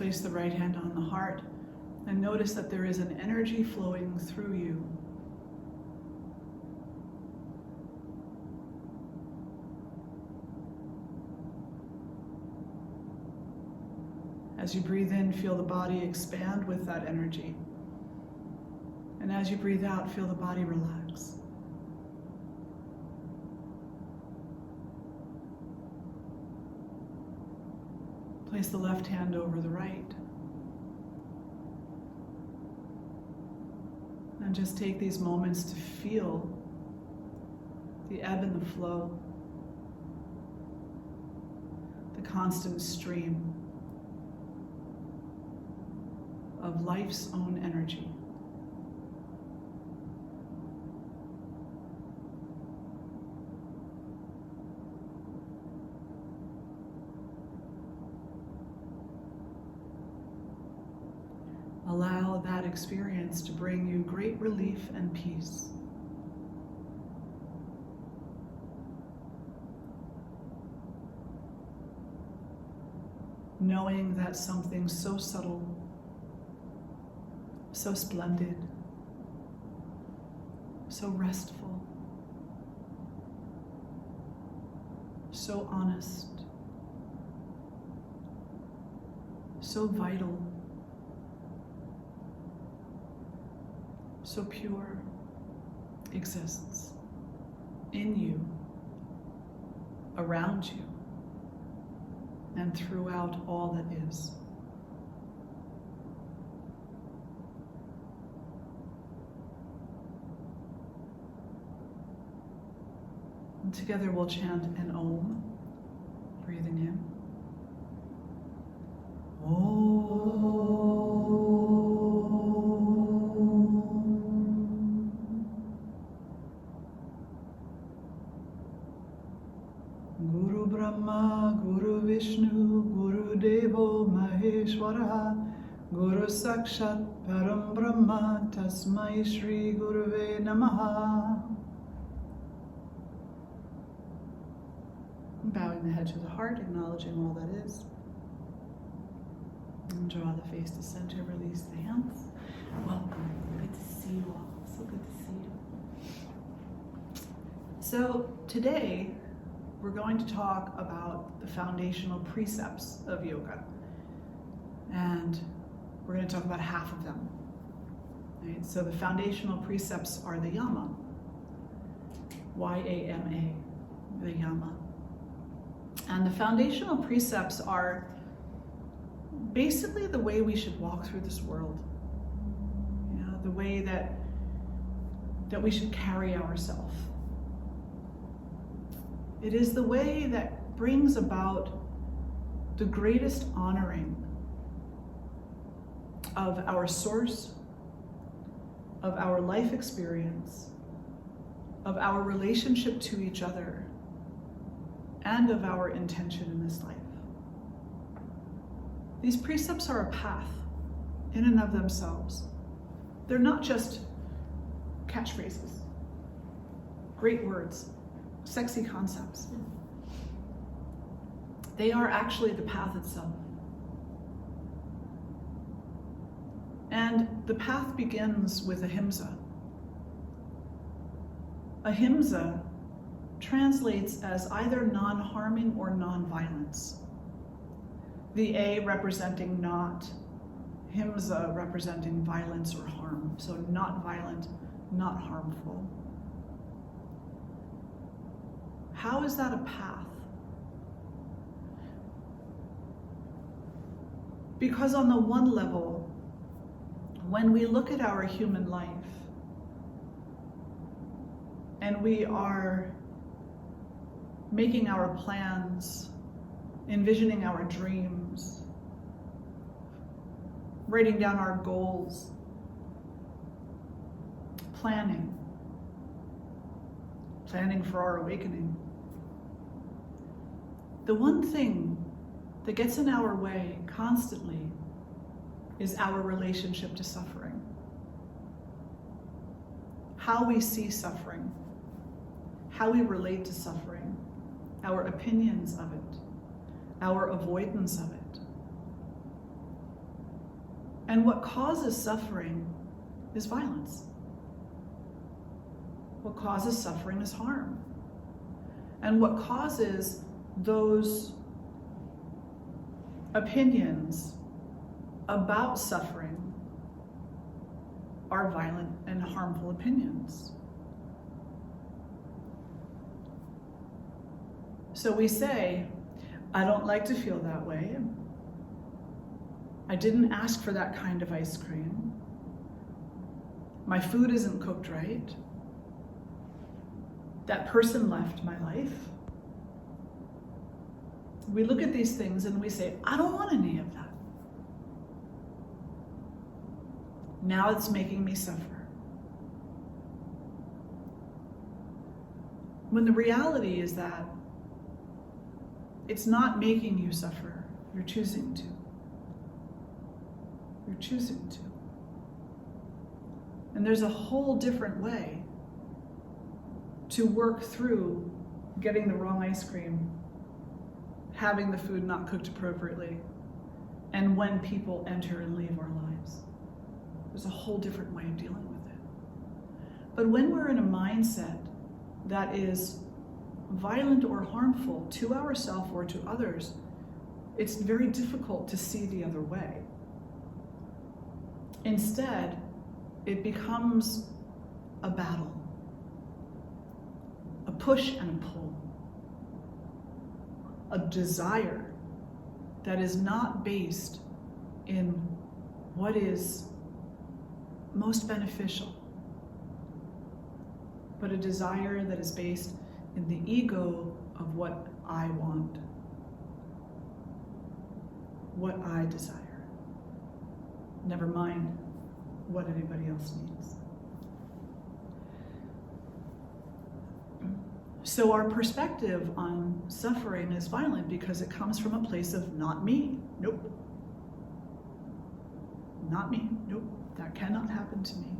Place the right hand on the heart and notice that there is an energy flowing through you. As you breathe in, feel the body expand with that energy. And as you breathe out, feel the body relax. Place the left hand over the right. And just take these moments to feel the ebb and the flow, the constant stream of life's own energy. Allow that experience to bring you great relief and peace. Knowing that something so subtle, so splendid, so restful, so honest, so vital, so pure exists in you, around you, and throughout all that is. And together we'll chant an Om, breathing in. Om. Guru Brahma, Guru Vishnu, Guru Devo Maheshwara, Guru Sakshat Param Brahma, Tasmai Shri Guruve Namaha. Bowing the head to the heart, acknowledging all that is. And draw the face to center, release the hands. Welcome, good to see you all, so good to see you. So today, we're going to talk about the foundational precepts of yoga. And we're going to talk about half of them. Right? So the foundational precepts are the Yama. Y-A-M-A, the Yama. And the foundational precepts are basically the way we should walk through this world. You know, the way that we should carry ourselves. It is the way that brings about the greatest honoring of our source, of our life experience, of our relationship to each other, and of our intention in this life. These precepts are a path in and of themselves. They're not just catchphrases, great words, sexy concepts. They are actually the path itself. And the path begins with ahimsa. Ahimsa translates as either non-harming or non-violence. The A representing not, himsa representing violence or harm. So not violent, not harmful. How is that a path? Because on the one level, when we look at our human life and we are making our plans, envisioning our dreams, writing down our goals, planning for our awakening. The one thing that gets in our way constantly is our relationship to suffering. How we see suffering, how we relate to suffering, our opinions of it, our avoidance of it. And what causes suffering is violence. What causes suffering is harm. And what causes those opinions about suffering are violent and harmful opinions. So we say, I don't like to feel that way. I didn't ask for that kind of ice cream. My food isn't cooked right. That person left my life. We look at these things and we say, I don't want any of that. Now it's making me suffer. When the reality is that it's not making you suffer, you're choosing to. You're choosing to. And there's a whole different way to work through getting the wrong ice cream, having the food not cooked appropriately, and when people enter and leave our lives. There's a whole different way of dealing with it. But when we're in a mindset that is violent or harmful to ourselves or to others, it's very difficult to see the other way. Instead, it becomes a battle, a push and a pull, a desire that is not based in what is most beneficial, but a desire that is based in the ego of what I want, what I desire. Never mind what anybody else needs. So our perspective on suffering is violent because it comes from a place of not me. Nope. Not me. Nope. That cannot happen to me.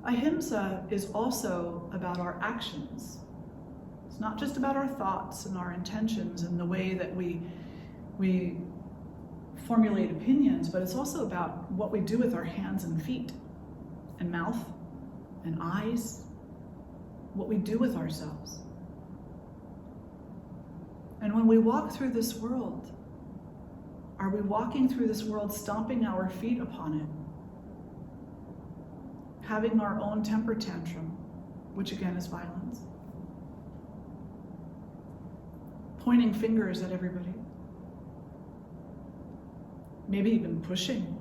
Ahimsa is also about our actions. It's not just about our thoughts and our intentions and the way that we formulate opinions, but it's also about what we do with our hands and feet and mouth and eyes, what we do with ourselves. And when we walk through this world, are we walking through this world stomping our feet upon it? Having our own temper tantrum, which again is violence. Pointing fingers at everybody. Maybe even pushing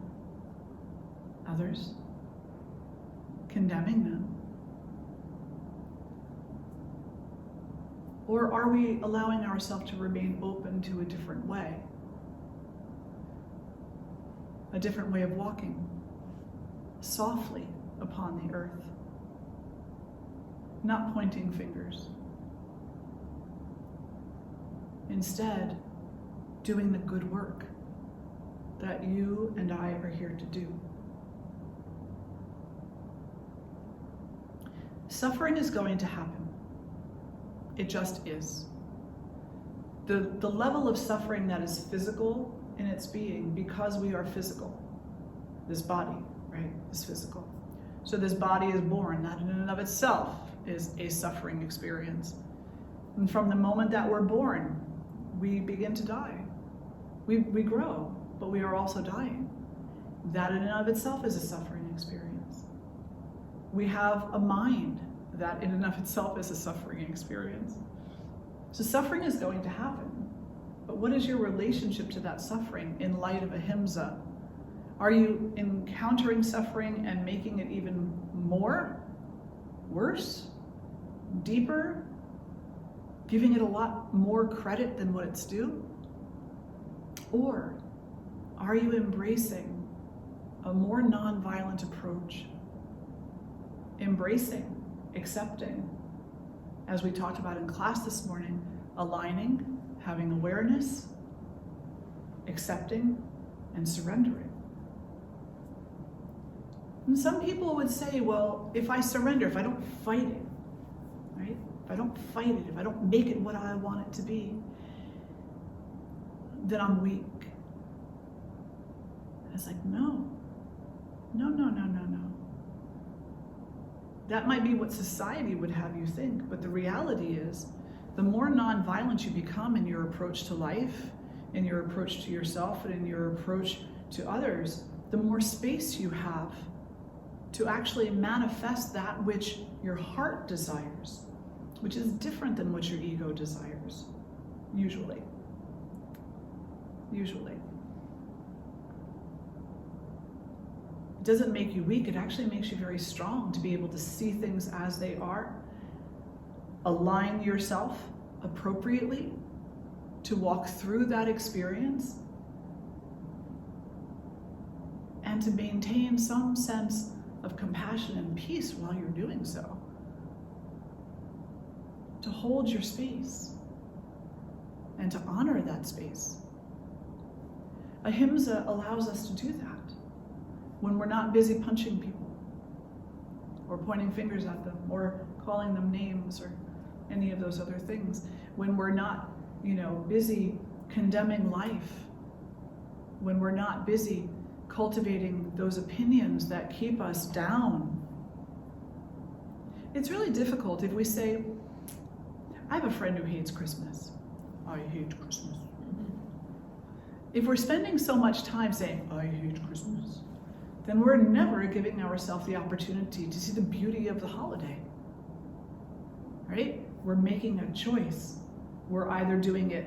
others, condemning them. Or are we allowing ourselves to remain open to a different way? A different way of walking, softly upon the earth, not pointing fingers. Instead, doing the good work that you and I are here to do. Suffering is going to happen. It just is. The level of suffering that is physical in its being, because we are physical. This body, right, is physical. So this body is born. That in and of itself is a suffering experience. And from the moment that we're born, we begin to die. We grow, but we are also dying. That in and of itself is a suffering experience. We have a mind. That in and of itself is a suffering experience. So suffering is going to happen. But what is your relationship to that suffering in light of ahimsa? Are you encountering suffering and making it even more, worse, deeper, giving it a lot more credit than what it's due? Or are you embracing a more nonviolent approach? Embracing, accepting, as we talked about in class this morning, aligning, having awareness, accepting, and surrendering. And some people would say, well, if I surrender, if I don't fight it, right? If I don't fight it, if I don't make it what I want it to be, then I'm weak. And it's like, no. That might be what society would have you think, but the reality is, the more nonviolent you become in your approach to life, in your approach to yourself, and in your approach to others, the more space you have to actually manifest that which your heart desires, which is different than what your ego desires, usually. It doesn't make you weak, it actually makes you very strong to be able to see things as they are, align yourself appropriately to walk through that experience, and to maintain some sense of compassion and peace while you're doing so. To hold your space and to honor that space. Ahimsa allows us to do that when we're not busy punching people or pointing fingers at them or calling them names or any of those other things. When we're not, busy condemning life. When we're not busy cultivating those opinions that keep us down. It's really difficult if we say, I have a friend who hates Christmas. I hate Christmas. If we're spending so much time saying, I hate Christmas, then we're never giving ourselves the opportunity to see the beauty of the holiday, right? We're making a choice. We're either doing it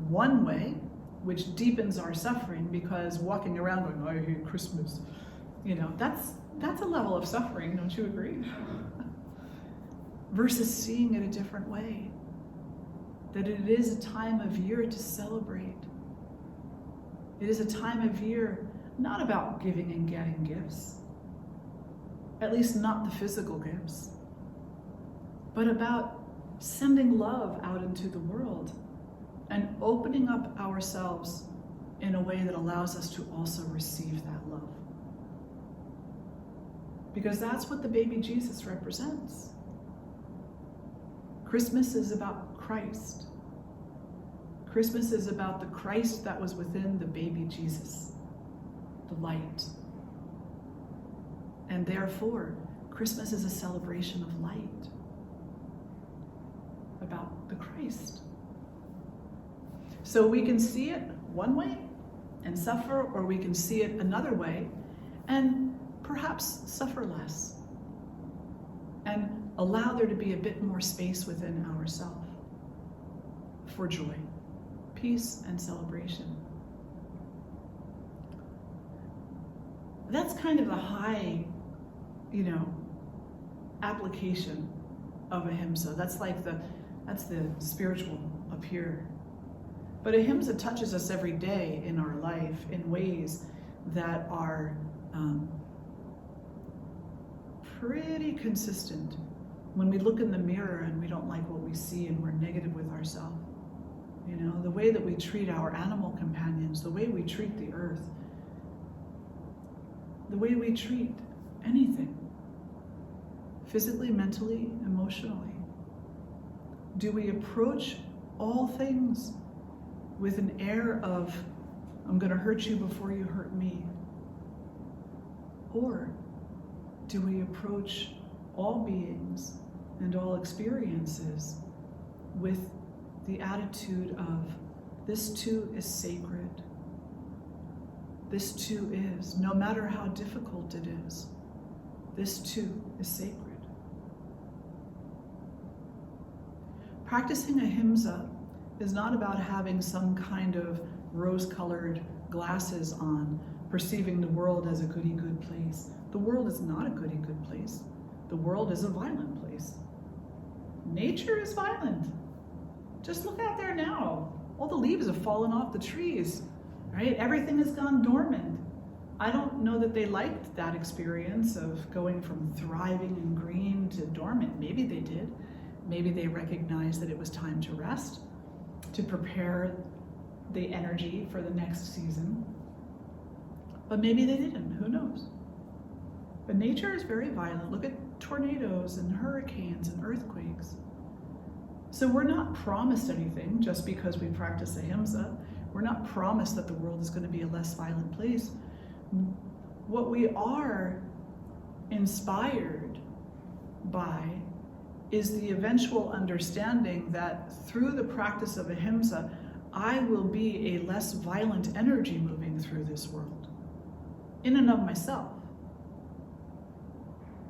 one way, which deepens our suffering, because walking around going, I hate Christmas, that's a level of suffering, don't you agree? Versus seeing it a different way, that it is a time of year to celebrate. It is a time of year not about giving and getting gifts, at least not the physical gifts, but about sending love out into the world and opening up ourselves in a way that allows us to also receive that love. Because that's what the baby Jesus represents. Christmas is about Christ. Christmas is about the Christ that was within the baby Jesus, the light. And therefore, Christmas is a celebration of light, about the Christ. So we can see it one way and suffer, or we can see it another way and perhaps suffer less and allow there to be a bit more space within ourselves for joy, peace, and celebration. That's kind of the high, application of ahimsa. That's the spiritual up here. But ahimsa touches us every day in our life in ways that are pretty consistent. When we look in the mirror and we don't like what we see and we're negative with ourselves, the way that we treat our animal companions, the way we treat the earth, the way we treat anything, physically, mentally, emotionally. Do we approach all things with an air of, I'm going to hurt you before you hurt me? Or do we approach all beings and all experiences with the attitude of, this too is sacred. This too is, no matter how difficult it is, this too is sacred. Practicing ahimsa is not about having some kind of rose-colored glasses on, perceiving the world as a goody-good place. The world is not a goody-good place. The world is a violent place. Nature is violent. Just look out there now. All the leaves have fallen off the trees, right? Everything has gone dormant. I don't know that they liked that experience of going from thriving and green to dormant. Maybe they did. Maybe they recognized that it was time to rest, to prepare the energy for the next season. But maybe they didn't, who knows? But nature is very violent. Look at tornadoes and hurricanes and earthquakes. So we're not promised anything just because we practice ahimsa. We're not promised that the world is going to be a less violent place. What we are inspired by is the eventual understanding that through the practice of ahimsa, I will be a less violent energy moving through this world, in and of myself.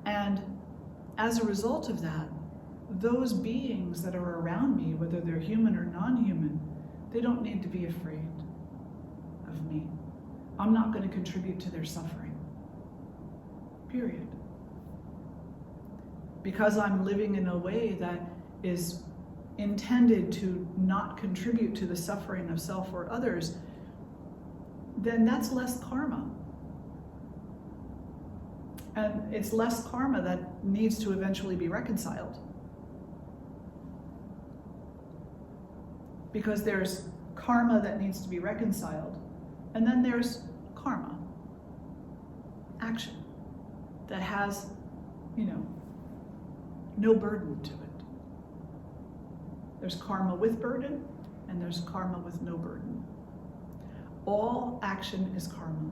And as a result of that, those beings that are around me, whether they're human or non-human, they don't need to be afraid of me. I'm not going to contribute to their suffering. Period. Because I'm living in a way that is intended to not contribute to the suffering of self or others, then that's less karma. And it's less karma that needs to eventually be reconciled. Because there's karma that needs to be reconciled, and then there's karma, action, that has, no burden to it. There's karma with burden, and there's karma with no burden. All action is karma.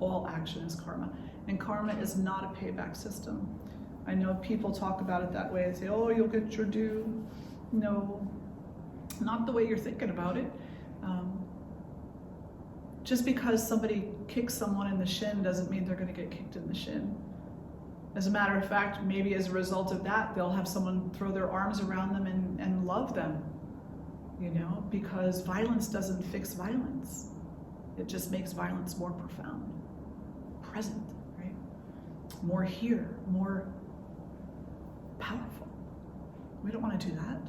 All action is karma. And karma is not a payback system. I know people talk about it that way. They say, oh, you'll get your due. No, not the way you're thinking about it. Just because somebody kicks someone in the shin doesn't mean they're going to get kicked in the shin. As a matter of fact, maybe as a result of that, they'll have someone throw their arms around them and love them, because violence doesn't fix violence. It just makes violence more profound, present, right? More here, more powerful. We don't want to do that.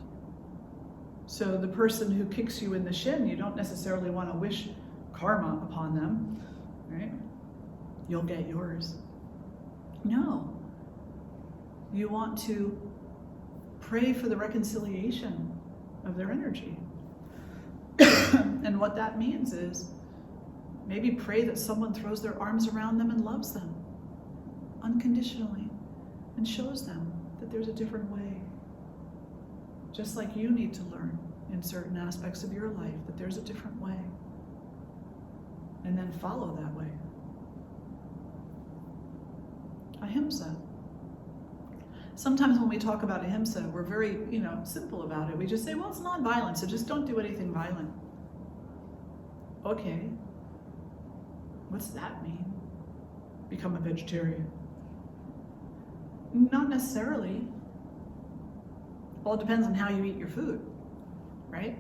So the person who kicks you in the shin, you don't necessarily want to wish karma upon them, right? You'll get yours. No. You want to pray for the reconciliation of their energy. And what that means is maybe pray that someone throws their arms around them and loves them unconditionally and shows them that there's a different way. Just like you need to learn in certain aspects of your life that there's a different way. And then follow that way. Ahimsa. Sometimes when we talk about ahimsa, we're very, simple about it. We just say, well, it's non-violent, so just don't do anything violent. Okay. What's that mean? Become a vegetarian? Not necessarily. Well, it depends on how you eat your food, right?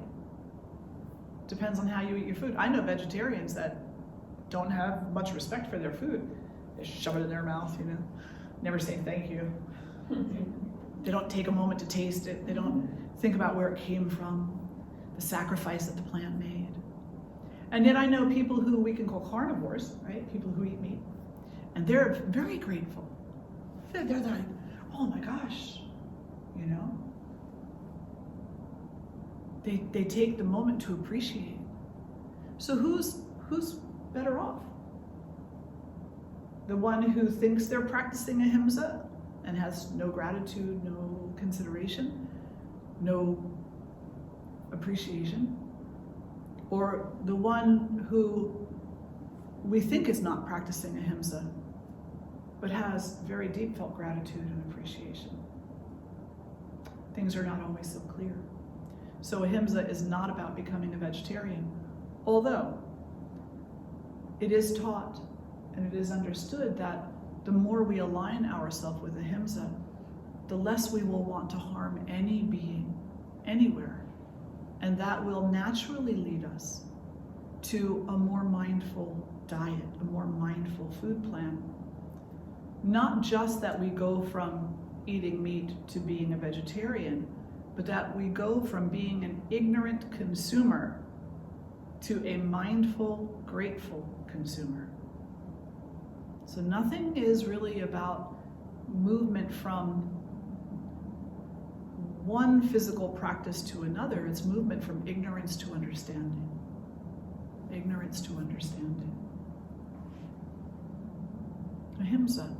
Depends on how you eat your food. I know vegetarians that don't have much respect for their food. They shove it in their mouth, never say thank you. They don't take a moment to taste it. They don't think about where it came from, the sacrifice that the plant made. And yet I know people who we can call carnivores, right? People who eat meat. And they're very grateful. They're like, oh my gosh, They take the moment to appreciate. So who's better off? The one who thinks they're practicing ahimsa and has no gratitude, no consideration, no appreciation, or the one who we think is not practicing ahimsa but has very deep felt gratitude and appreciation. Things are not always so clear. So ahimsa is not about becoming a vegetarian, although it is taught and it is understood that the more we align ourselves with ahimsa, the less we will want to harm any being, anywhere. And that will naturally lead us to a more mindful diet, a more mindful food plan. Not just that we go from eating meat to being a vegetarian, but that we go from being an ignorant consumer to a mindful, grateful consumer. So nothing is really about movement from one physical practice to another. It's movement from ignorance to understanding. Ignorance to understanding. Ahimsa.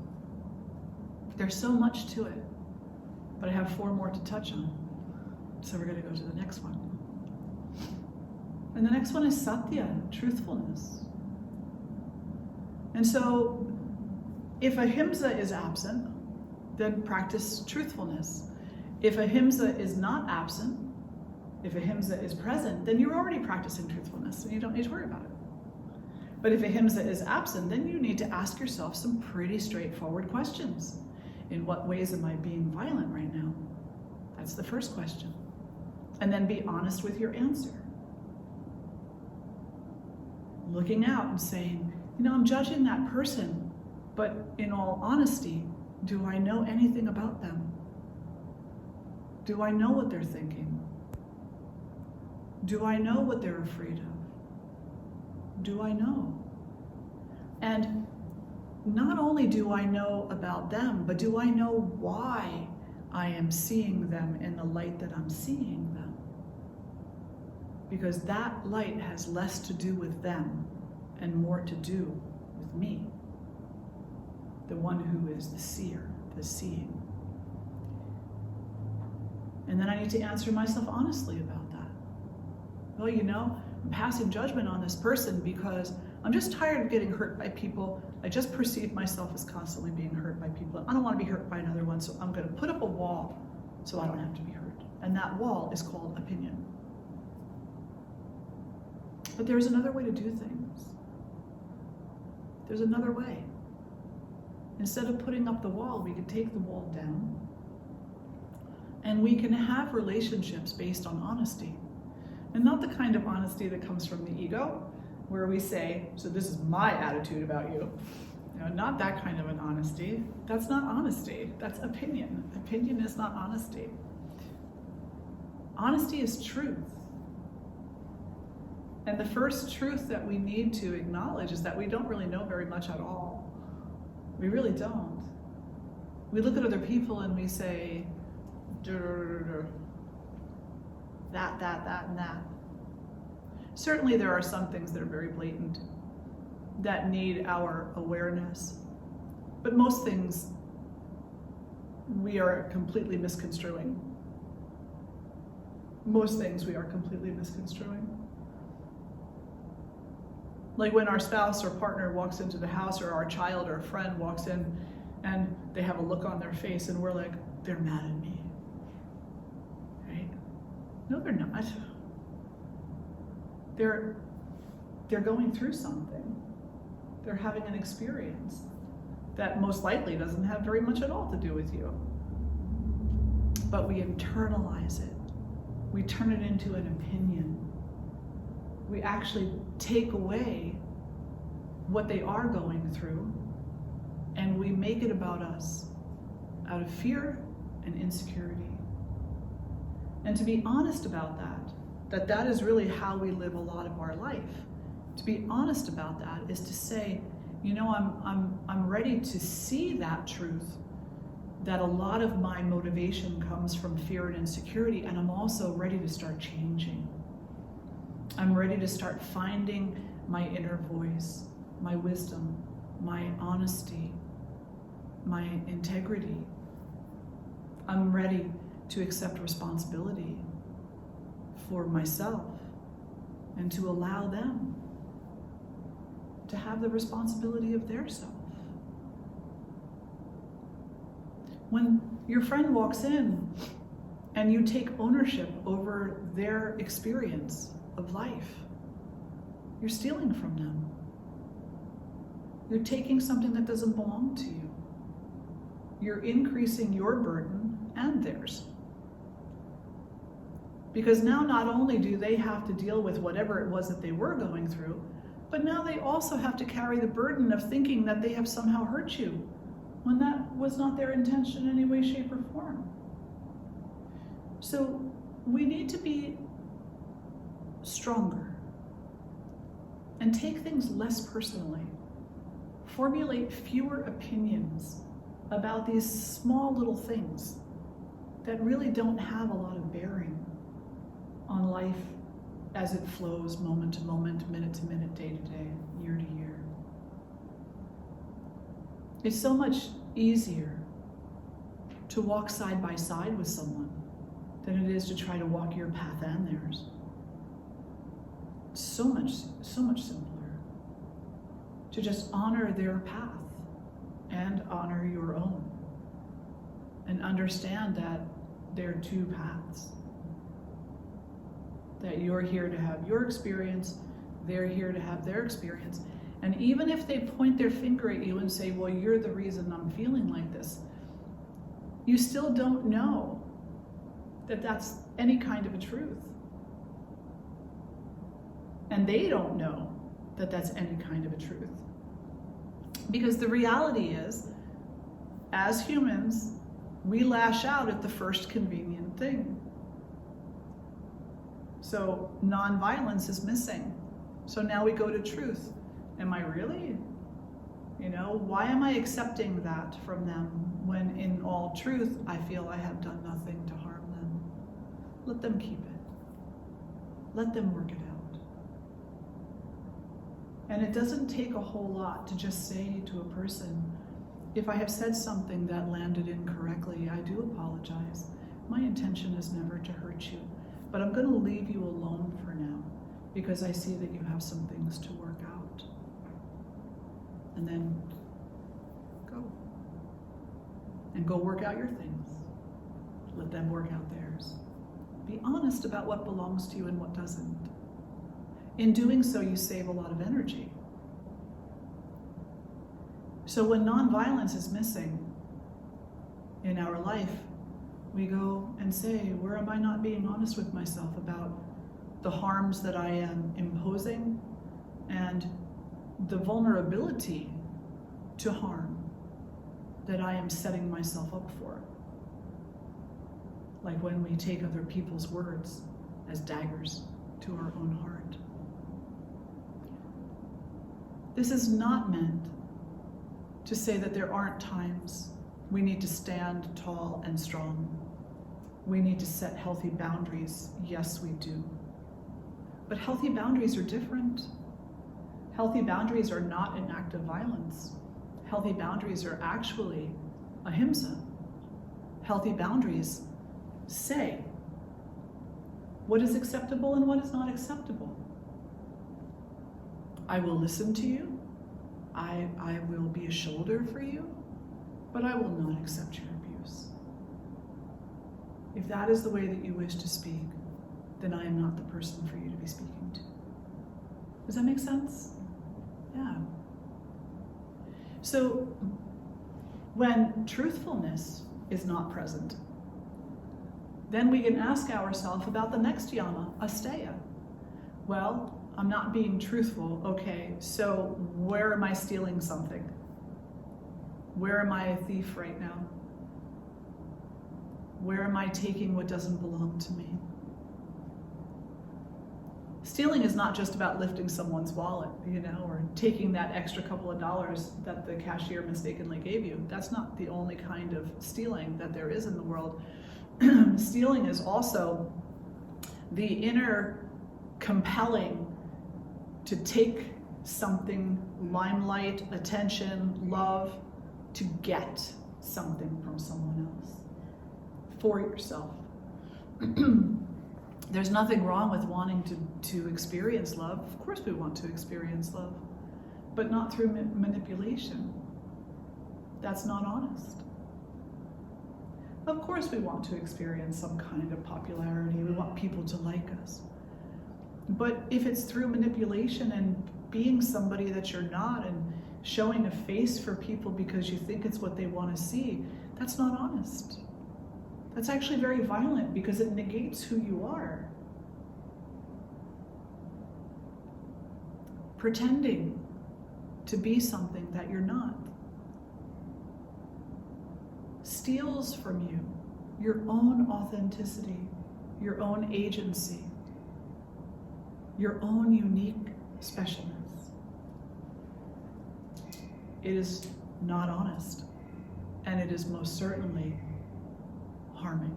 There's so much to it, but I have 4 more to touch on. So we're going to go to the next one. And the next one is Satya, truthfulness. And so if ahimsa is absent, then practice truthfulness. If ahimsa is not absent, if ahimsa is present, then you're already practicing truthfulness and you don't need to worry about it. But if ahimsa is absent, then you need to ask yourself some pretty straightforward questions. In what ways am I being violent right now? That's the first question. And then be honest with your answer. Looking out and saying, I'm judging that person, but in all honesty, do I know anything about them? Do I know what they're thinking? Do I know what they're afraid of? Do I know? And not only do I know about them, but do I know why I am seeing them in the light that I'm seeing them? Because that light has less to do with them and more to do with me, the one who is the seer, the seeing. And then I need to answer myself honestly about that. Well, I'm passing judgment on this person because I'm just tired of getting hurt by people. I just perceive myself as constantly being hurt by people. I don't want to be hurt by another one, so I'm going to put up a wall so I don't have to be hurt. And that wall is called opinion. But there's another way to do things. There's another way. Instead of putting up the wall, we could take the wall down and we can have relationships based on honesty. And not the kind of honesty that comes from the ego, where we say, so this is my attitude about you. Not that kind of an honesty. That's not honesty. That's opinion. Opinion is not honesty. Honesty is truth. And the first truth that we need to acknowledge is that we don't really know very much at all. We really don't. We look at other people and we say, that, and that. Certainly there are some things that are very blatant that need our awareness. But most things we are completely misconstruing. Most things we are completely misconstruing. Like when our spouse or partner walks into the house, or our child or a friend walks in and they have a look on their face and we're like, they're mad at me. Right? No, they're not. They're going through something. They're having an experience that most likely doesn't have very much at all to do with you. But we internalize it. We turn it into an opinion. We actually take away what they are going through and we make it about us out of fear and insecurity. And to be honest about that is really how we live a lot of our life. To be honest about that is to say, I'm ready to see that truth, that a lot of my motivation comes from fear and insecurity, and I'm also ready to start changing. I'm ready to start finding my inner voice, my wisdom, my honesty, my integrity. I'm ready to accept responsibility for myself and to allow them to have the responsibility of their self. When your friend walks in and you take ownership over their experience of life, you're stealing from them. You're taking something that doesn't belong to you. You're increasing your burden and theirs. Because now not only do they have to deal with whatever it was that they were going through, but now they also have to carry the burden of thinking that they have somehow hurt you, when that was not their intention in any way, shape, or form. So we need to be stronger and take things less personally. Formulate fewer opinions about these small little things that really don't have a lot of bearing on life as it flows moment to moment, minute to minute, day to day, year to year. It's so much easier to walk side by side with someone than it is to try to walk your path and theirs. so much simpler to just honor their path and honor your own, and understand that there are two paths. That you're here to have your experience, they're here to have their experience. And even if they point their finger at you and say, well, you're the reason I'm feeling like this, you still don't know that that's any kind of a truth. And they don't know that that's any kind of a truth. Because the reality is, as humans, we lash out at the first convenient thing. So nonviolence is missing. So now we go to truth. Am I really? Why am I accepting that from them when in all truth I feel I have done nothing to harm them? Let them keep it. Let them work it out. And it doesn't take a whole lot to just say to a person, if I have said something that landed incorrectly, I do apologize. My intention is never to hurt you, but I'm going to leave you alone for now because I see that you have some things to work out. And then go. And go work out your things. Let them work out theirs. Be honest about what belongs to you and what doesn't. In doing so, you save a lot of energy. So when nonviolence is missing in our life, we go and say, where am I not being honest with myself about the harms that I am imposing and the vulnerability to harm that I am setting myself up for? Like when we take other people's words as daggers to our own heart. This is not meant to say that there aren't times we need to stand tall and strong. We need to set healthy boundaries. Yes, we do. But healthy boundaries are different. Healthy boundaries are not an act of violence. Healthy boundaries are actually ahimsa. Healthy boundaries say what is acceptable and what is not acceptable. I will listen to you. I will be a shoulder for you, but I will not accept your abuse. If that is the way that you wish to speak, then I am not the person for you to be speaking to. Does that make sense? Yeah. So when truthfulness is not present, then we can ask ourselves about the next Yama, asteya. Well, I'm not being truthful. Okay, so where am I stealing something? Where am I a thief right now? Where am I taking what doesn't belong to me? Stealing is not just about lifting someone's wallet, or taking that extra couple of dollars that the cashier mistakenly gave you. That's not the only kind of stealing that there is in the world. Stealing is also the inner compelling to take something, limelight, attention, love, to get something from someone else for yourself. There's nothing wrong with wanting to experience love. Of course we want to experience love, but not through manipulation. That's not honest. Of course we want to experience some kind of popularity. We want people to like us. But if it's through manipulation and being somebody that you're not and showing a face for people because you think it's what they want to see, that's not honest. That's actually very violent because it negates who you are. Pretending to be something that you're not steals from you your own authenticity, your own agency, your own unique specialness. It is not honest, and it is most certainly harming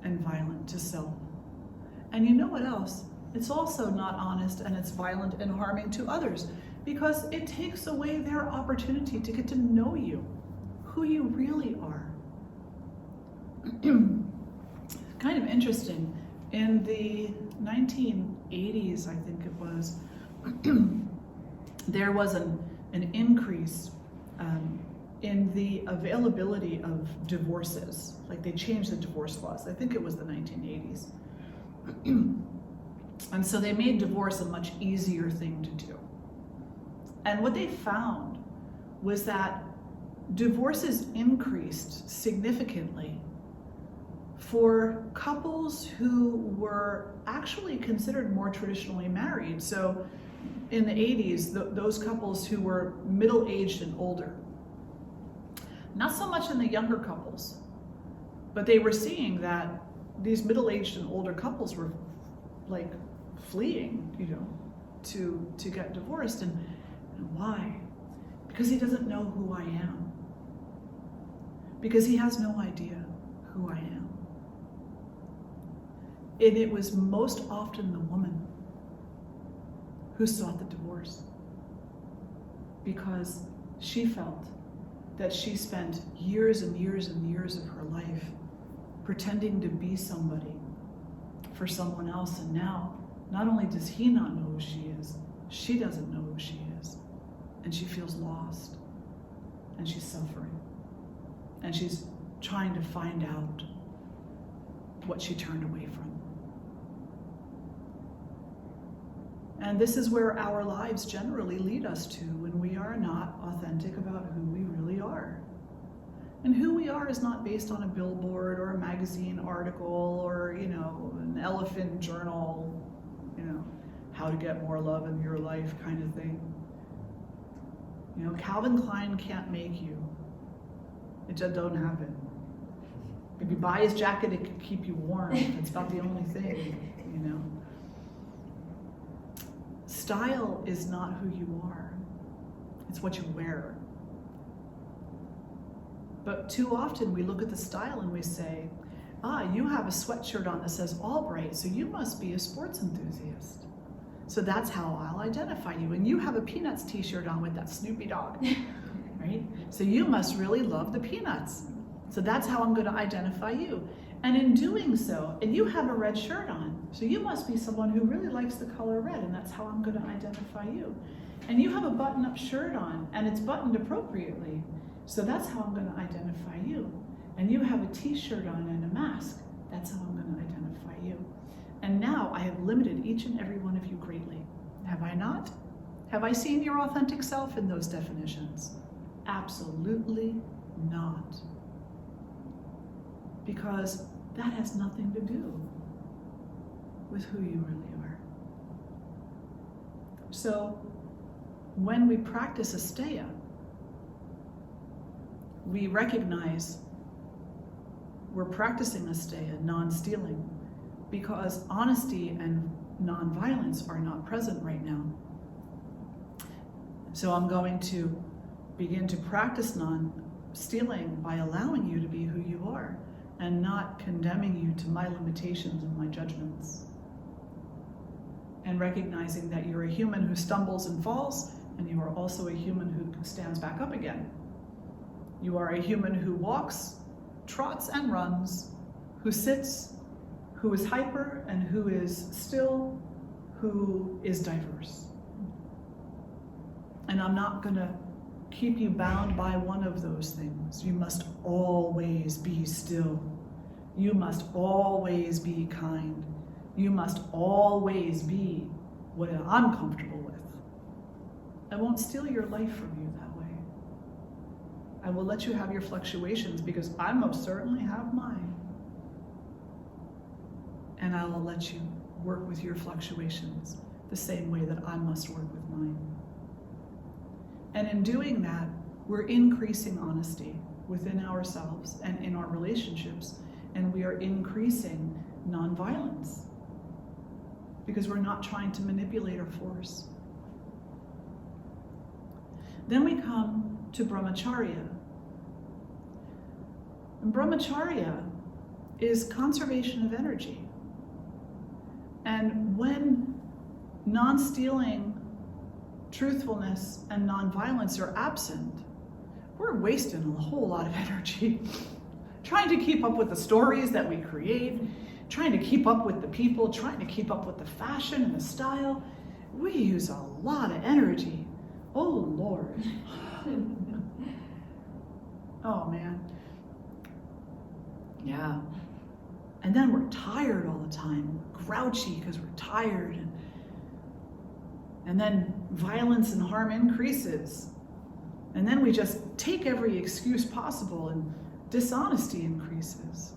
and violent to self. And you know what else? It's also not honest and it's violent and harming to others because it takes away their opportunity to get to know you, who you really are. Kind of interesting. In the 80s, I think it was, there was an increase in the availability of divorces. Like they changed the divorce laws. I think it was the 1980s. And so they made divorce a much easier thing to do. And what they found was that divorces increased significantly for couples who were actually considered more traditionally married. So in the 80s, those couples who were middle-aged and older. Not so much in the younger couples, but they were seeing that these middle-aged and older couples were like fleeing, to get divorced. And why? Because he doesn't know who I am. Because he has no idea who I am. And it was most often the woman who sought the divorce because she felt that she spent years and years and years of her life pretending to be somebody for someone else, and now not only does he not know who she is, she doesn't know who she is, and she feels lost, and she's suffering, and she's trying to find out what she turned away from. And this is where our lives generally lead us to when we are not authentic about who we really are. And who we are is not based on a billboard or a magazine article or, an elephant journal, how to get more love in your life kind of thing. Calvin Klein can't make you. It just don't happen. If you buy his jacket, it can keep you warm. That's about the only thing, Style is not who you are. It's what you wear. But too often we look at the style and we say, you have a sweatshirt on that says Albright, so you must be a sports enthusiast. So that's how I'll identify you. And you have a Peanuts t-shirt on with that Snoopy dog, right? So you must really love the Peanuts. So that's how I'm going to identify you. And in doing so, and you have a red shirt on, so you must be someone who really likes the color red, and that's how I'm going to identify you. And you have a button-up shirt on, and it's buttoned appropriately, so that's how I'm going to identify you. And you have a t-shirt on and a mask, that's how I'm going to identify you. And now I have limited each and every one of you greatly. Have I not? Have I seen your authentic self in those definitions? Absolutely not. Because that has nothing to do with who you really are. So when we practice asteya, we recognize we're practicing asteya, non-stealing, because honesty and non-violence are not present right now. So I'm going to begin to practice non-stealing by allowing you to be who you are, and not condemning you to my limitations and my judgments. And recognizing that you're a human who stumbles and falls, and you are also a human who stands back up again. You are a human who walks, trots and runs, who sits, who is hyper and who is still, who is diverse. And I'm not gonna keep you bound by one of those things. You must always be still. You must always be kind. You must always be what I'm comfortable with. I won't steal your life from you that way. I will let you have your fluctuations because I most certainly have mine. And I will let you work with your fluctuations the same way that I must work with mine. And in doing that, we're increasing honesty within ourselves and in our relationships, and we are increasing nonviolence because we're not trying to manipulate or force. Then we come to Brahmacarya. And Brahmacarya is conservation of energy. And when non-stealing, truthfulness, and nonviolence are absent, we're wasting a whole lot of energy trying to keep up with the stories that we create, trying to keep up with the people, trying to keep up with the fashion and the style. We use a lot of energy. Oh, Lord. Oh, man. Yeah. And then we're tired all the time, grouchy because we're tired. And then violence and harm increases. And then we just take every excuse possible and dishonesty increases.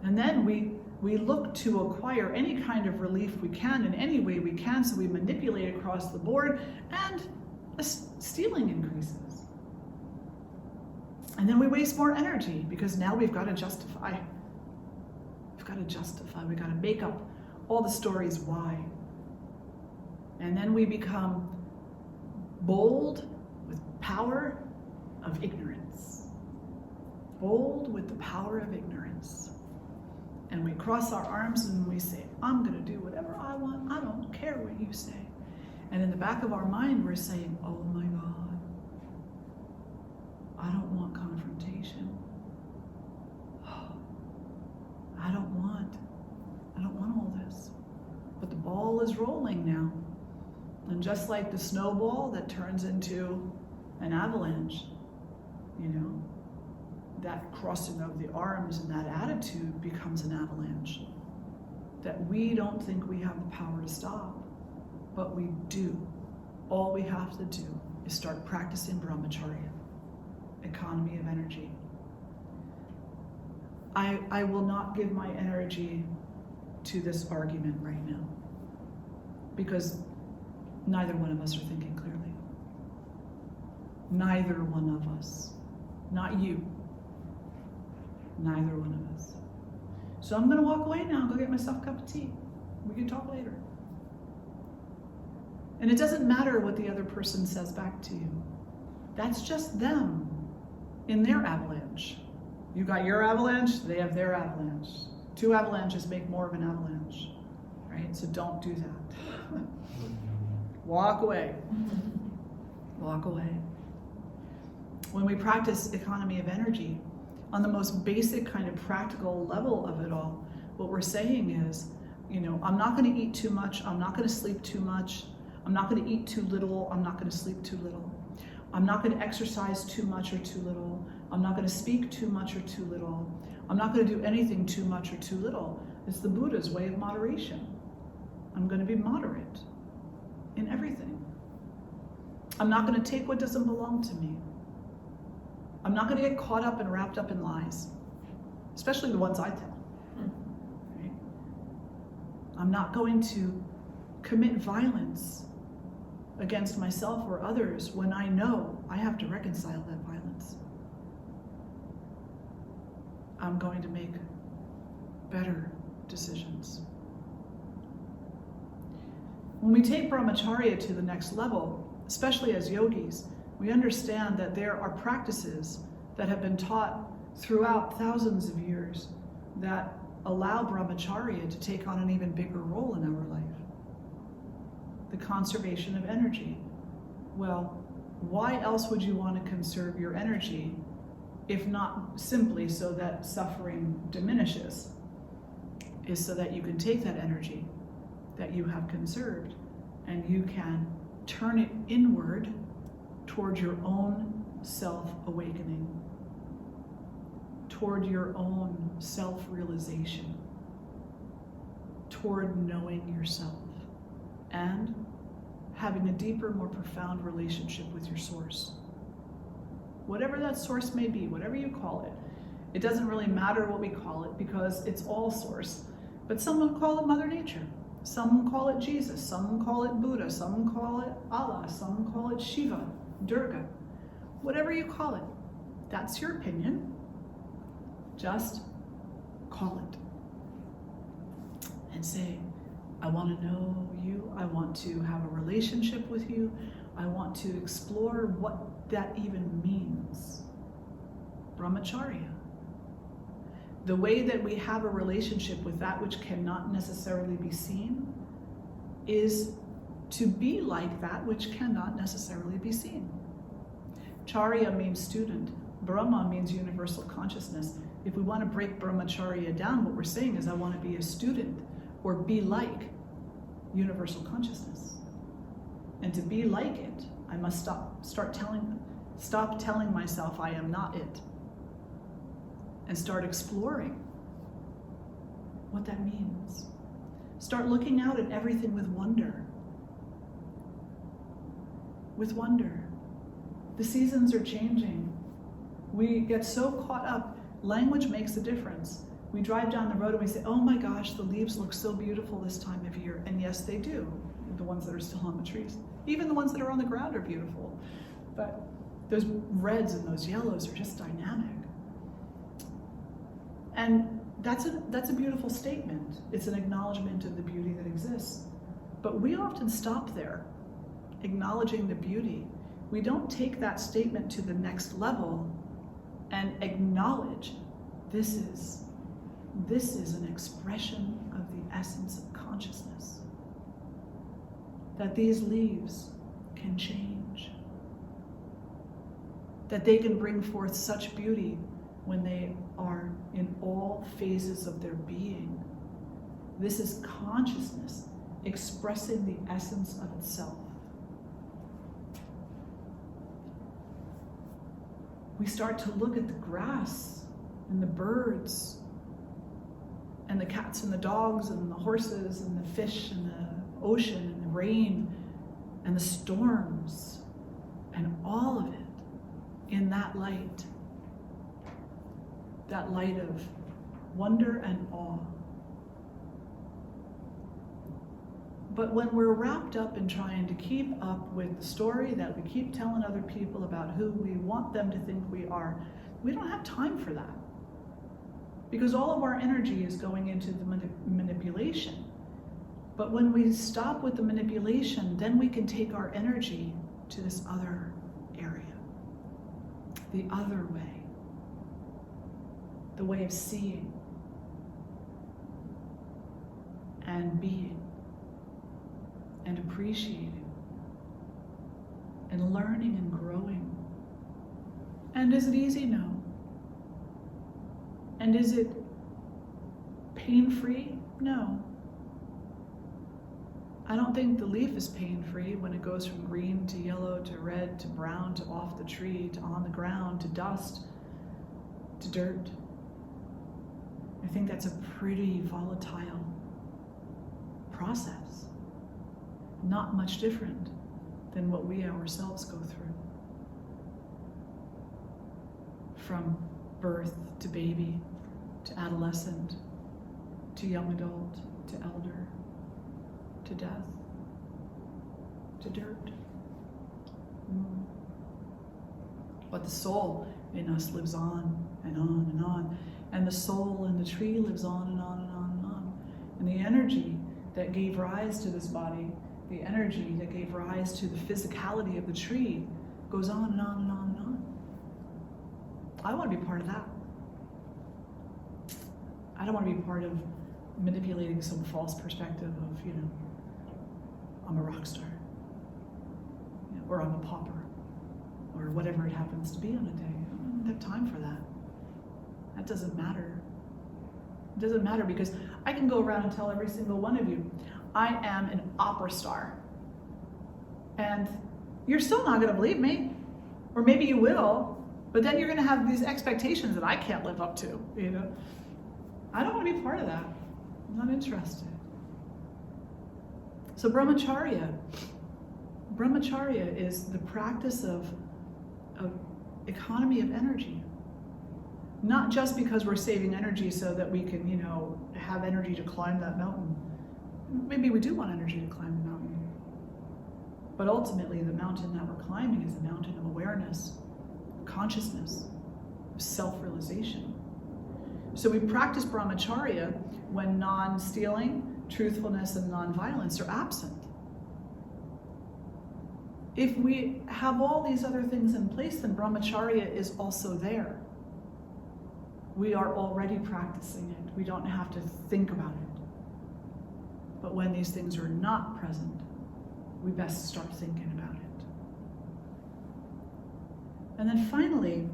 And then we look to acquire any kind of relief we can in any way we can, so we manipulate across the board, and stealing increases. And then we waste more energy because now we've got to justify. We've got to make up all the stories why. And then we become bold with power of ignorance. Bold with the power of ignorance. And we cross our arms and we say, I'm going to do whatever I want. I don't care what you say. And in the back of our mind, we're saying, oh my God, I don't want confrontation. I don't want all this. But the ball is rolling now. And just like the snowball that turns into an avalanche, that crossing of the arms and that attitude becomes an avalanche that we don't think we have the power to stop, but we do. All we have to do is start practicing Brahmacarya, economy of energy. I will not give my energy to this argument right now because neither one of us are thinking clearly. Neither one of us. Not you. Neither one of us. So I'm going to walk away now and go get myself a cup of tea. We can talk later. And it doesn't matter what the other person says back to you. That's just them in their avalanche. You got your avalanche, they have their avalanche. 2 avalanches make more of an avalanche, right? So don't do that. Walk away. Walk away. When we practice economy of energy, on the most basic kind of practical level of it all, what we're saying is, I'm not going to eat too much, I'm not going to sleep too much, I'm not going to eat too little, I'm not going to sleep too little. I'm not going to exercise too much or too little. I'm not going to speak too much or too little. I'm not going to do anything too much or too little. It's the Buddha's way of moderation. I'm going to be moderate in everything. I'm not going to take what doesn't belong to me. I'm not going to get caught up and wrapped up in lies, especially the ones I tell. Right? I'm not going to commit violence against myself or others when I know I have to reconcile that violence. I'm going to make better decisions. When we take Brahmacharya to the next level, especially as yogis, we understand that there are practices that have been taught throughout thousands of years that allow Brahmacharya to take on an even bigger role in our life. The conservation of energy. Well, why else would you want to conserve your energy if not simply so that suffering diminishes? Is so that you can take that energy that you have conserved and you can turn it inward toward your own self-awakening, toward your own self-realization, toward knowing yourself, and having a deeper, more profound relationship with your source. Whatever that source may be, whatever you call it, it doesn't really matter what we call it because it's all source. But some call it Mother Nature, some call it Jesus, some call it Buddha, some call it Allah, some call it Shiva, Durga. Whatever you call it, that's your opinion. Just call it and say, I want to know you. I want to have a relationship with you. I want to explore what that even means. Brahmacharya. The way that we have a relationship with that which cannot necessarily be seen is to be like that which cannot necessarily be seen. Charya means student. Brahma means universal consciousness. If we want to break Brahmacharya down, what we're saying is I want to be a student or be like universal consciousness. And to be like it, I must stop telling myself I am not it. And start exploring what that means. Start looking out at everything with wonder. With wonder. The seasons are changing. We get so caught up. Language makes a difference. We drive down the road and we say, oh my gosh, the leaves look so beautiful this time of year. And yes, they do. The ones that are still on the trees. Even the ones that are on the ground are beautiful. But those reds and those yellows are just dynamic. And that's a beautiful statement. It's an acknowledgement of the beauty that exists. But we often stop there, acknowledging the beauty. We don't take that statement to the next level and acknowledge this is an expression of the essence of consciousness. That these leaves can change. That they can bring forth such beauty when they are in all phases of their being. This is consciousness expressing the essence of itself. We start to look at the grass and the birds and the cats and the dogs and the horses and the fish and the ocean and the rain and the storms and all of it in that light of wonder and awe. But when we're wrapped up in trying to keep up with the story that we keep telling other people about who we want them to think we are, we don't have time for that. Because all of our energy is going into the manipulation. But when we stop with the manipulation, then we can take our energy to this other area, the other way, the way of seeing and being and appreciating and learning and growing. And is it easy? No. And is it pain-free? No. I don't think the leaf is pain-free when it goes from green to yellow to red to brown to off the tree to on the ground to dust to dirt. I think that's a pretty volatile process. Not much different than what we ourselves go through. From birth to baby, to adolescent, to young adult, to elder, to death, to dirt. But the soul in us lives on and on and on. And the soul in the tree lives on and on and on and on. And the energy that gave rise to this body, the energy that gave rise to the physicality of the tree, goes on and on and on and on. I want to be part of that. I don't want to be part of manipulating some false perspective of, I'm a rock star, or I'm a pauper, or whatever it happens to be on a day. I don't have time for that. That doesn't matter. It doesn't matter because I can go around and tell every single one of you, I am an opera star. And you're still not going to believe me. Or maybe you will, but then you're going to have these expectations that I can't live up to, I don't want to be part of that. I'm not interested. So Brahmacharya is the practice of economy of energy. Not just because we're saving energy so that we can, have energy to climb that mountain. Maybe we do want energy to climb the mountain. But ultimately, the mountain that we're climbing is the mountain of awareness, consciousness, self-realization. So we practice Brahmacharya when non-stealing, truthfulness, and non-violence are absent. If we have all these other things in place, then Brahmacharya is also there. We are already practicing it. We don't have to think about it. But when these things are not present, we best start thinking about it. And then finally,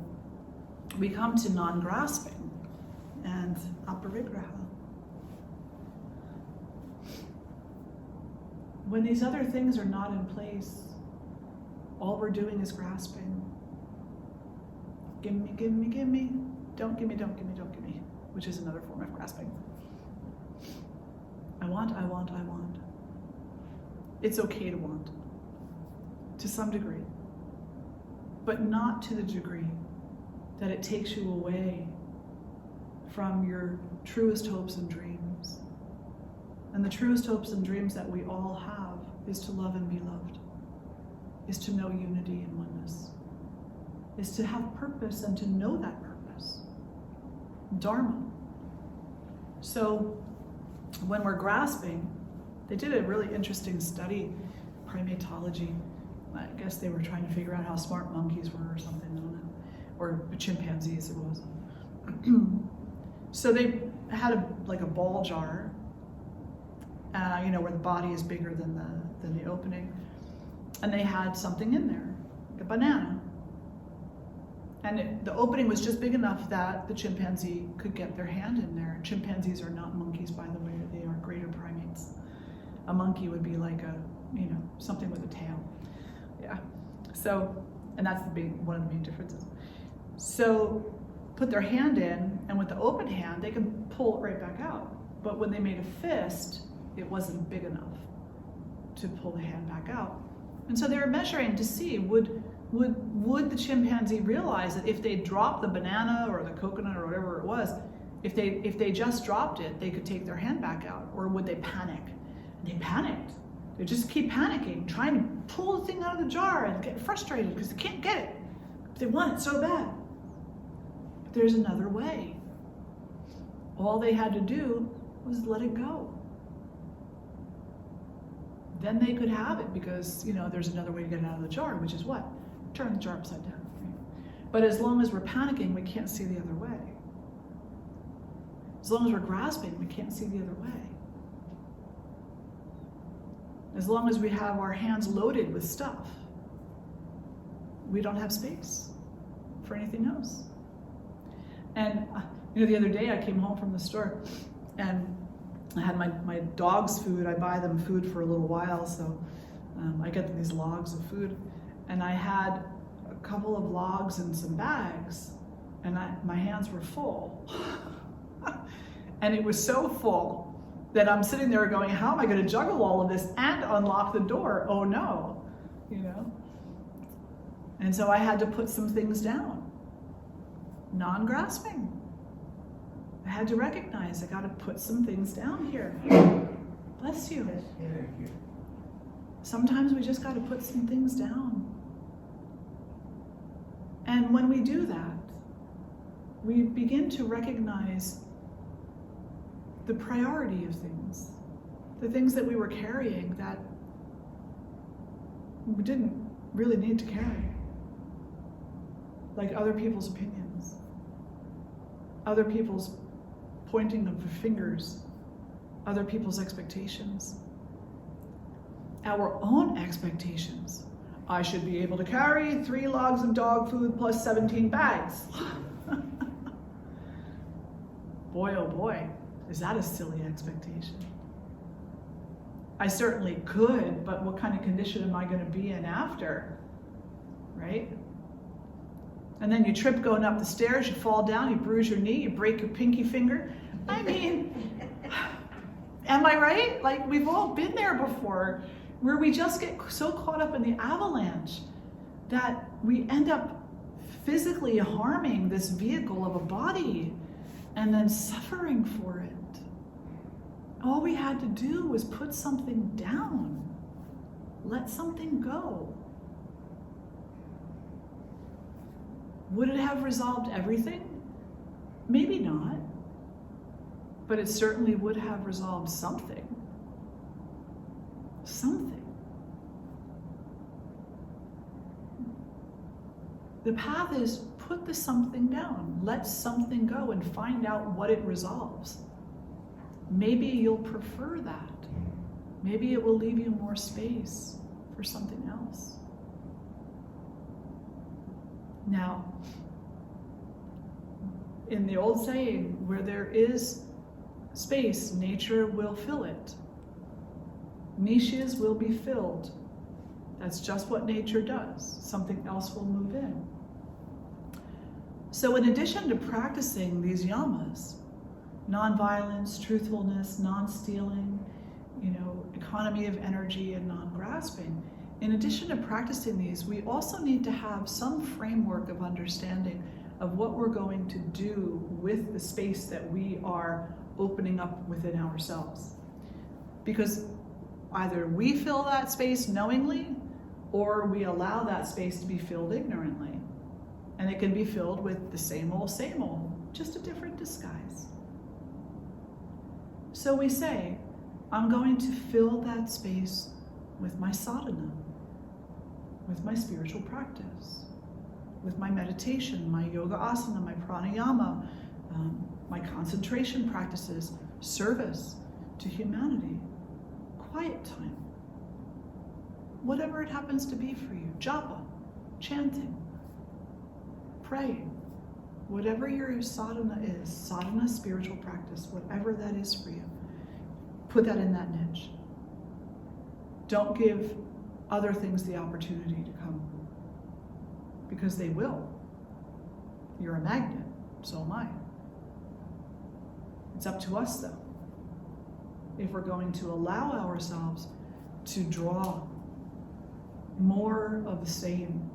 we come to non-grasping and aparigraha. When these other things are not in place, all we're doing is grasping. Give me, give me, give me. Don't give me, don't give me, don't give me. Which is another form of grasping. I want, I want, I want. It's okay to want, to some degree, but not to the degree that it takes you away from your truest hopes and dreams. And the truest hopes and dreams that we all have is to love and be loved, is to know unity and oneness, is to have purpose and to know that purpose. Dharma. So when we're grasping, they did a really interesting study, primatology. I guess they were trying to figure out how smart monkeys were or something, I don't know. Or chimpanzees it was. So they had a ball jar, where the body is bigger than the opening. And they had something in there, like a banana. And the opening was just big enough that the chimpanzee could get their hand in there. Chimpanzees are not monkeys, by the way, they are greater primates. A monkey would be like something with a tail. Yeah. So, and that's one of the main differences. So, put their hand in, and with the open hand, they can pull it right back out. But when they made a fist, it wasn't big enough to pull the hand back out. And so they were measuring to see, would the chimpanzee realize that if they dropped the banana or the coconut or whatever it was, if they just dropped it, they could take their hand back out, or would they panic? And they panicked. They just keep panicking, trying to pull the thing out of the jar and get frustrated because they can't get it. They want it so bad. But there's another way. All they had to do was let it go. Then they could have it because, there's another way to get it out of the jar, which is what? Turn the jar upside down. Right? But as long as we're panicking, we can't see the other way. As long as we're grasping, we can't see the other way. As long as we have our hands loaded with stuff, we don't have space for anything else. And, the other day I came home from the store and I had my dog's food. I buy them food for a little while, so I get them these logs of food. And I had a couple of logs and some bags, and my hands were full. And it was so full that I'm sitting there going, how am I going to juggle all of this and unlock the door? Oh no, And so I had to put some things down. Non-grasping. I had to recognize I got to put some things down here. Bless you. Sometimes we just got to put some things down. And when we do that, we begin to recognize the priority of things, the things that we were carrying that we didn't really need to carry, like other people's opinions, other people's pointing of the fingers, other people's expectations, our own expectations. I should be able to carry 3 logs of dog food plus 17 bags. Boy, oh boy, is that a silly expectation? I certainly could, but what kind of condition am I going to be in after, right? And then you trip going up the stairs, you fall down, you bruise your knee, you break your pinky finger. I mean, am I right? Like, we've all been there before, where we just get so caught up in the avalanche that we end up physically harming this vehicle of a body and then suffering for it. All we had to do was put something down, let something go. Would it have resolved everything? Maybe not, but it certainly would have resolved something. Something. The path is put the something down, let something go and find out what it resolves. Maybe you'll prefer that. Maybe it will leave you more space for something else. Now, in the old saying, where there is space, nature will fill it. Niches will be filled. That's just what nature does. Something else will move in. So in addition to practicing these yamas, nonviolence, truthfulness, non-stealing, economy of energy and non-grasping, in addition to practicing these, we also need to have some framework of understanding of what we're going to do with the space that we are opening up within ourselves. Because either we fill that space knowingly, or we allow that space to be filled ignorantly. And it can be filled with the same old, just a different disguise. So we say, I'm going to fill that space with my sadhana, with my spiritual practice, with my meditation, my yoga asana, my pranayama, my concentration practices, service to humanity, quiet time, whatever it happens to be for you, japa, chanting, praying, whatever your sadhana is, sadhana, spiritual practice, whatever that is for you, put that in that niche. Don't give other things the opportunity to come, because they will. You're a magnet, so am I. It's up to us though, if we're going to allow ourselves to draw more of the same,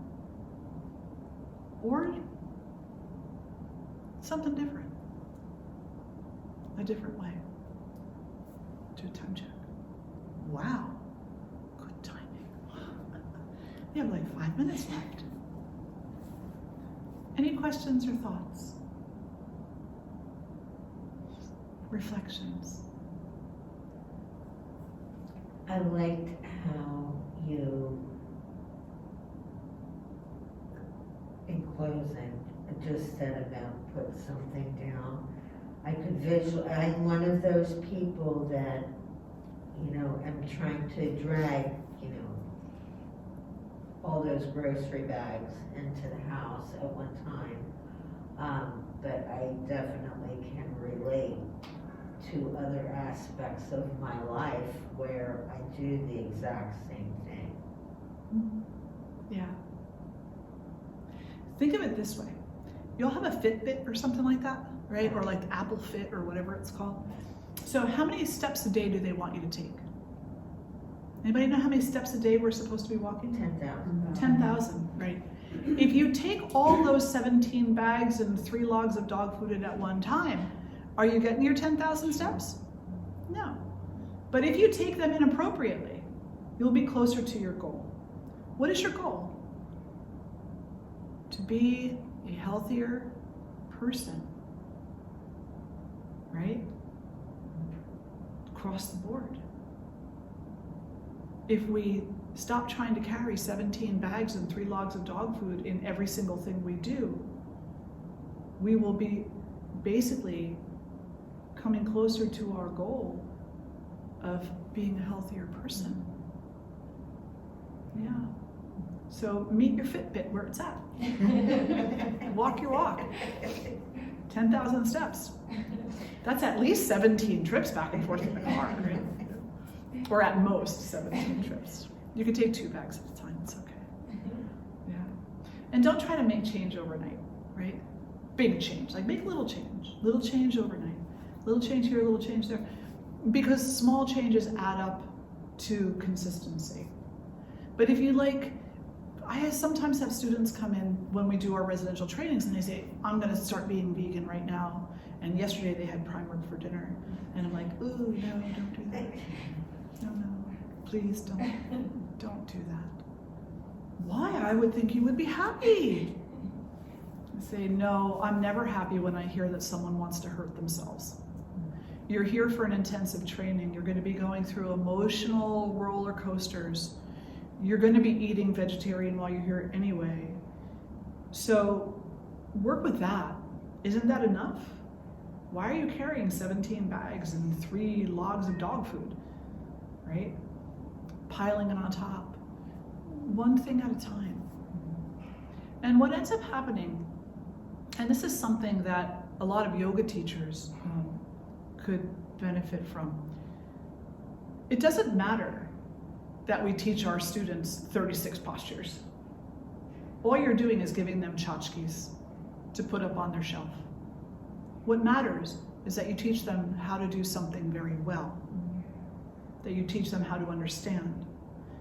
or something different, a different way. Do a time check. Wow, good timing. We have like 5 minutes left. Any questions or thoughts? Reflections? I liked how you, in closing, just said about put something down. I could I'm one of those people that, am trying to drag, all those grocery bags into the house at one time. But I definitely can relate to other aspects of my life where I do the exact same thing. Yeah. Think of it this way. You'll have a Fitbit or something like that, right? Or like the Apple Fit or whatever it's called. So how many steps a day do they want you to take? Anybody know how many steps a day we're supposed to be walking? 10,000. 10,000, right? If you take all those 17 bags and 3 logs of dog food in at one time, are you getting your 10,000 steps? No. But if you take them inappropriately, you'll be closer to your goal. What is your goal? To be a healthier person, right? Across the board. If we stop trying to carry 17 bags and 3 logs of dog food in every single thing we do, we will be basically coming closer to our goal of being a healthier person. Yeah. So meet your Fitbit where it's at. Walk your walk. 10,000 steps. That's at least 17 trips back and forth in the car, right? Or at most 17 trips. You can take 2 bags at a time, it's okay. Yeah. And don't try to make change overnight, right? Big change, like make little change overnight. Little change here, little change there. Because small changes add up to consistency. But if you I sometimes have students come in when we do our residential trainings and they say, I'm gonna start being vegan right now. And yesterday they had prime rib for dinner. And I'm like, ooh, no, don't do that. No, please don't do that. Why? I would think you would be happy. I say, no, I'm never happy when I hear that someone wants to hurt themselves. You're here for an intensive training. You're going to be going through emotional roller coasters. You're going to be eating vegetarian while you're here anyway. So work with that. Isn't that enough? Why are you carrying 17 bags and 3 logs of dog food, right? Piling it on top. One thing at a time. And what ends up happening, and this is something that a lot of yoga teachers could benefit from. It doesn't matter that we teach our students 36 postures. All you're doing is giving them tchotchkes to put up on their shelf. What matters is that you teach them how to do something very well, that you teach them how to understand.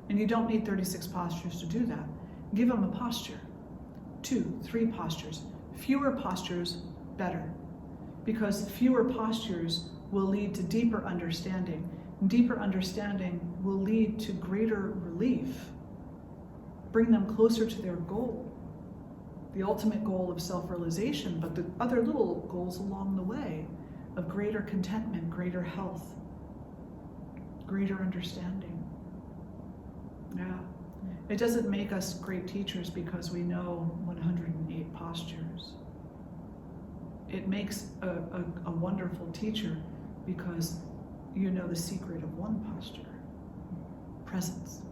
And you don't need 36 postures to do that. Give them a posture, 2, 3 postures. Fewer postures, better. Because fewer postures will lead to deeper understanding. Deeper understanding will lead to greater relief. Bring them closer to their goal, the ultimate goal of self-realization, but the other little goals along the way of greater contentment, greater health, greater understanding. Yeah. It doesn't make us great teachers because we know 108 postures. It makes a wonderful teacher because you know the secret of one posture, presence,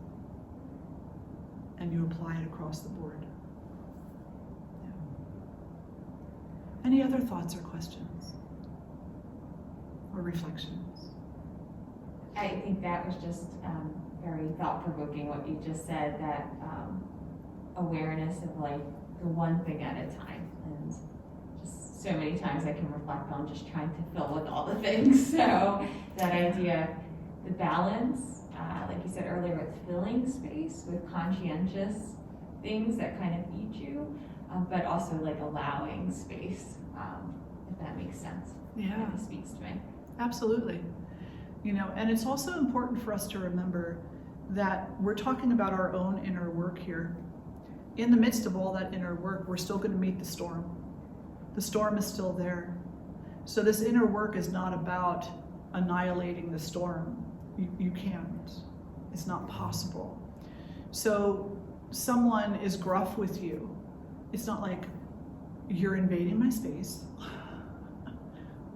and you apply it across the board. Yeah. Any other thoughts or questions or reflections? I think that was just very thought-provoking what you just said, that awareness of like the one thing at a time. And just so many times I can reflect on just trying to fill with all the things. So that idea, the balance, like you said earlier, with filling space with conscientious things that kind of feed you, but also like allowing space, if that makes sense. Yeah. It speaks to me. Absolutely. And it's also important for us to remember that we're talking about our own inner work here. In the midst of all that inner work, we're still going to meet the storm. The storm is still there. So this inner work is not about annihilating the storm. You can't. It's not possible. So someone is gruff with you. It's not like, you're invading my space.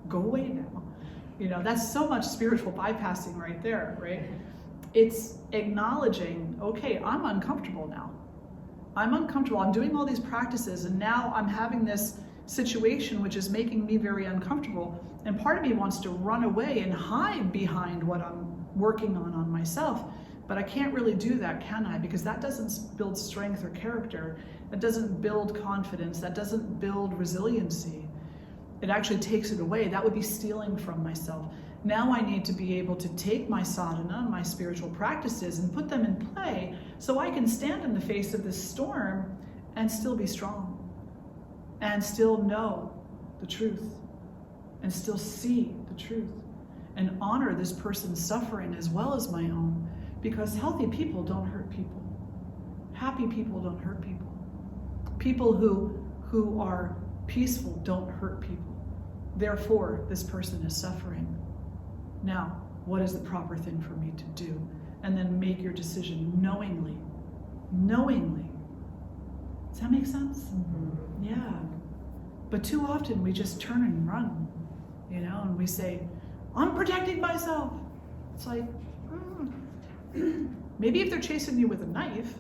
Go away now. That's so much spiritual bypassing right there, right? It's acknowledging, okay, I'm uncomfortable now. I'm uncomfortable. I'm doing all these practices, and now I'm having this situation which is making me very uncomfortable. And part of me wants to run away and hide behind what I'm working on myself. But I can't really do that, can I? Because that doesn't build strength or character. That doesn't build confidence. That doesn't build resiliency. It actually takes it away. That would be stealing from myself. Now I need to be able to take my sadhana, my spiritual practices, and put them in play so I can stand in the face of this storm and still be strong, and still know the truth, and still see the truth, and honor this person's suffering as well as my own, because healthy people don't hurt people. Happy people don't hurt people. People who are peaceful don't hurt people. Therefore, this person is suffering. Now, what is the proper thing for me to do? And then make your decision knowingly. Knowingly. Does that make sense? Mm-hmm. Yeah. But too often we just turn and run, and we say, I'm protecting myself. It's like, maybe if they're chasing you with a knife,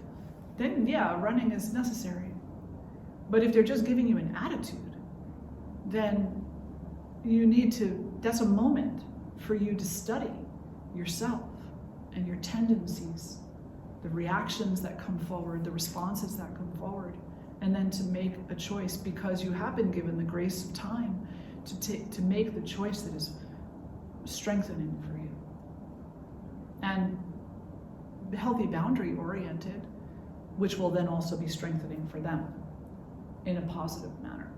then yeah, running is necessary. But if they're just giving you an attitude, then you need to, that's a moment for you to study yourself and your tendencies, the reactions that come forward, the responses that come forward, and then to make a choice, because you have been given the grace of time to make the choice that is strengthening for you. And healthy, boundary oriented, which will then also be strengthening for them in a positive manner,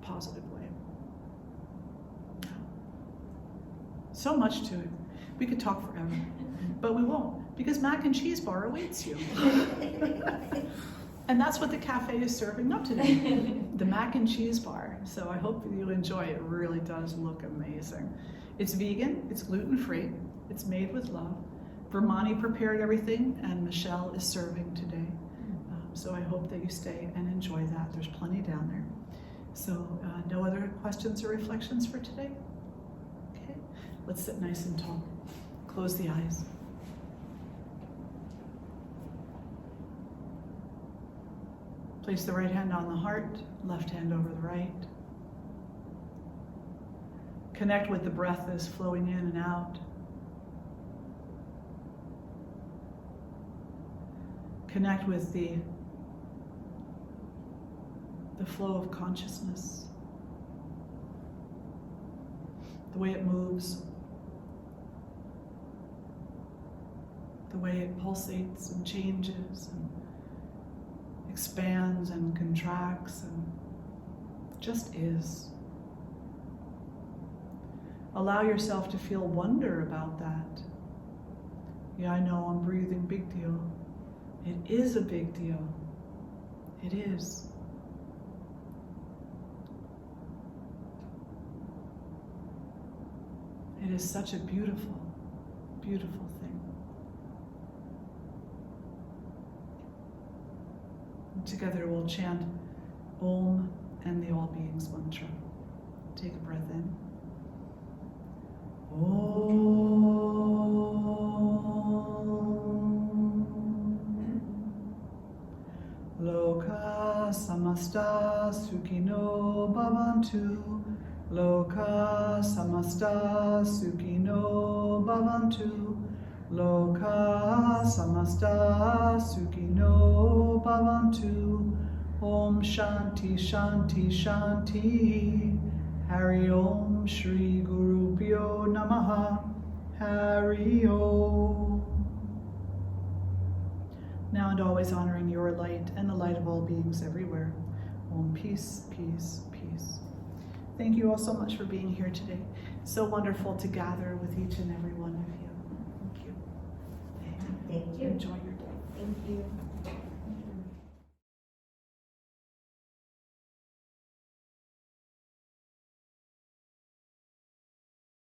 positive way. So much to it. We could talk forever, but we won't, because mac and cheese bar awaits you. And that's what the cafe is serving up today, the mac and cheese bar. So I hope you enjoy it. It really does look amazing. It's vegan, it's gluten-free, it's made with love. Vermani prepared everything, and Michelle is serving today. So I hope that you stay and enjoy that. There's plenty down there. So no other questions or reflections for today? Okay, let's sit nice and tall. Close the eyes. Place the right hand on the heart, left hand over the right. Connect with the breath that is flowing in and out. Connect with the flow of consciousness, the way it moves, the way it pulsates and changes and expands and contracts and just is. Allow yourself to feel wonder about that. Yeah, I know I'm breathing, big deal. It is a big deal. It is. It is such a beautiful, beautiful thing. And together we'll chant Om and the All Beings mantra. Take a breath in. Loka samasta sukhino bhavantu. Loka samasta sukhino bhavantu. Loka samasta sukhino bhavantu. Om shanti shanti shanti. Hari Om Shri Guru Pyo Namaha. Hari Om. Now and always honoring your light and the light of all beings everywhere. Om peace, peace, peace. Thank you all so much for being here today. So wonderful to gather with each and every one of you. Thank you. Thank you. Enjoy your day. Thank you.